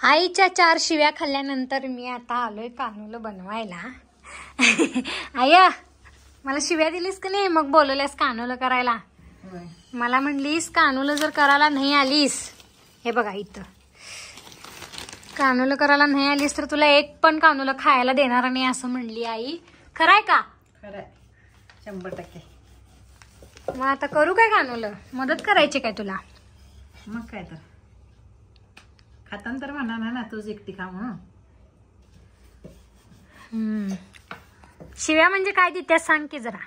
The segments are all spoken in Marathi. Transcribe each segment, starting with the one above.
आईच्या 4 शिव्या खाल्ल्यानंतर मी आता आलोय कानूलं बनवायला. आया मला शिव्या दिलीस का नाही मग बोलवल्यास कानूलं करायला. मला म्हणलीस कानूलं जर करायला नाही आलीस, हे बघा इथं कानूलं करायला नाही आलीस तर तुला एक पण कानूलं खायला देणार नाही असं म्हणली आई. खरंय का? खरंय 100%. मग आता करू काय कानूलं? मदत करायची काय तुला? मग काय तर खाताना तर म्हणणार ना तूच एकटी खा म्हणून. शिव्या म्हणजे काय देत्यास सांग की जरा.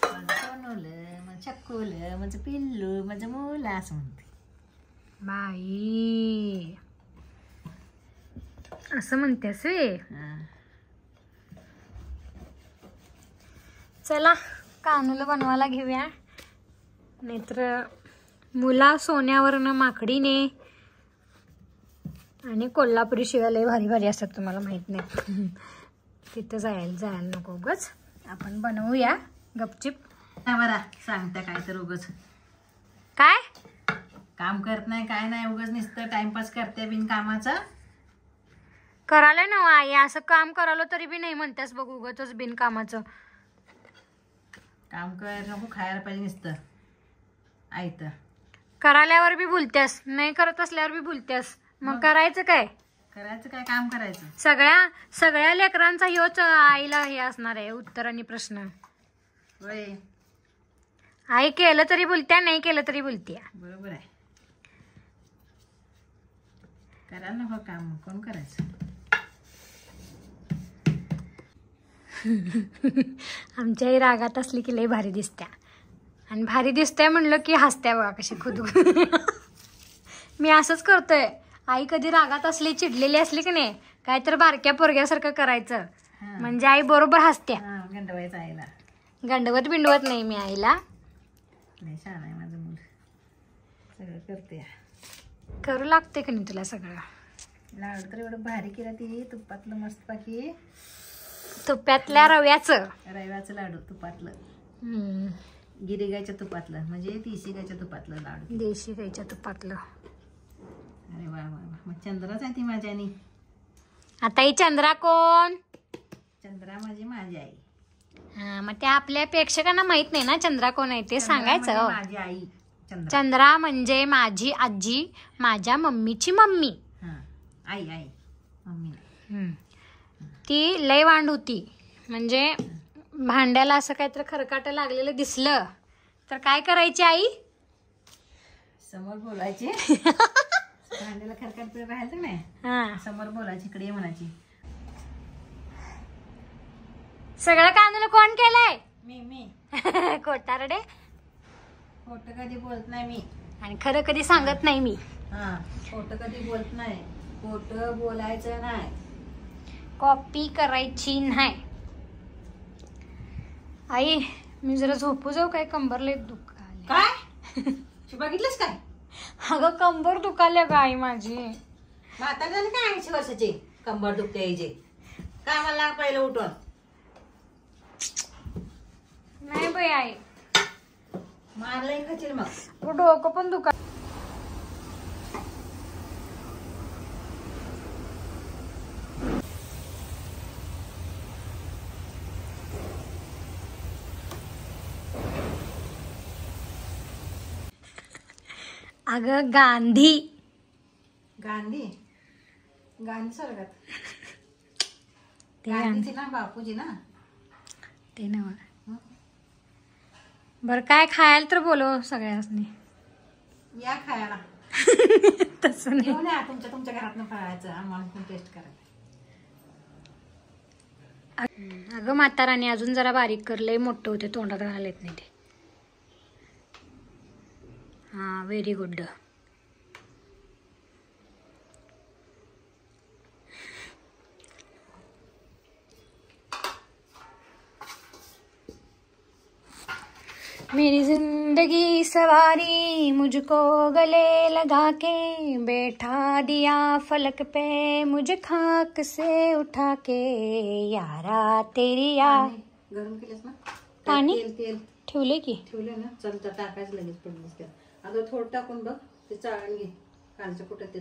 माझं सोनवलं, माझं चक्कूलं, माझं पिल्लू, माझं मुलं असं म्हणते. बाई असं म्हणतेस वे. चला कानूलं बनवायला घेऊया, नाहीतर मुला सोन्यावरनं माकडीने आणि कोल्हापुरी शिव्या लय भारी भारी असतात, तुम्हाला माहित नाही. तिथं जायला नको उगच. आपण बनवूया गपचिप. बरा सांगता काय तर उगच काय काम करत नाही काय नाही, उगच नुसतं टाइमपास करते बिन कामाचा. करायला ना आई असं काम करायला तरी बी नाही म्हणतेस बघ, उगच बिनकामाचं. काम कर नको खायला पाहिजे नुसतं आयतं. करायल्यावर बी बोलतेस, नाही करत असल्यावर बी बोलतेस. मग करायचं काय? करायचं काय काम करायचं. सगळ्या लेकरांचा ह्योच आईला हे असणार आहे उत्तर आणि प्रश्न. होय आई केलं तरी बोलत्या, नाही केलं तरी बोलत्या. बरोबर आहे. करायला नको काम कोण करायचं. आमच्या आई रागात असली की लय भारी दिसत्या, आणि भारी दिसतंय म्हणलं की हसत्या बघा कशी खुदू. मी असंच करतोय. आई कधी रागात असली चिडलेली असली की नाही काय तर बारक्या पोरग्यासारखं करायचं, म्हणजे आई बरोबर हसत्या. गंडवायचं आईला. गंडवत बिंडवत नाही मी आईला. नाही छान आहे माझं मुल, सगळं करते. करू लागते का नाही तुला सगळं? लाडू तर एवढं भारी केलं ती तुपातलं मस्त पाकी. तुप्यातल्या रव्याचं लाडू तुपातलं, गिरी गायच्या तुपातलं म्हणजे देशी गायच्या तुपातलं लाडू. देशी गायच्या तुपातलं. अरे वा वा वा. मग चंद्राच आहे ती माझ्यानी. आता ही चंद्रा कोण? चंद्रा माझी आई. हा मग त्या आपल्या प्रेक्षकांना माहित नाही ना चंद्रा कोण आहे ते सांगायचं. माझी आई चंद्रा म्हणजे माझी आजी, माझ्या मम्मीची मम्मी. आई मम्मी. ती लय वांड होती, म्हणजे भांड्याला असं काहीतरी खरकाट लागलेलं दिसलं तर काय करायची आई? समोर बोलायची. भांड्याला खरकाट राहायचं नाही, समोर बोलायची, इकडे म्हणायची. सगळं कानून कोण केलंय? मी. कोटारडे. खोटं कधी बोलत नाही मी, आणि खरं कधी सांगत नाही मी. खोटं कधी बोलत नाही, खोटं बोलायचं नाही, कॉपी करायची नाही. आई मी जरा झोपू जाऊ काय? कंबर लय दुखाले. काय बघितलंस काय? अगं कंबर दुखाले का आई माझी? आता झालं काय 80 वर्षाची कंबर दुखते यायचे. कामाला पहिलं उठून. नाही बाई आई, मारलंय खातील मग. डोकं पण दुखा. अगं गांधी स्वर्गात. गांधीजी ना बापूजी ना ते ना. बर काय खायला तर बोलव सगळ्यांनी. या खायला. तसं नाही, तुमच्या घरातनं खायचं, आम्हाला पण टेस्ट करायचं. अगं म्हाताराने अजून जरा बारीक कर, लय मोठं होते तोंडात घालत नाही ते. हा व्हेरी गुड. मेरी जिंदगी सवारी मुझको गले लगा के, बैठा दिया फलक पे मुझे खाक से उठा के, यारा तेरी यार. गरम केलंस ना पाणी? तेल ठेवले की. ठेवले ना, चमचा टाकायचं लगेच पडलीस. अगं थोडं टाकून बघ, ते चाळण घे. कांचं कुठं ते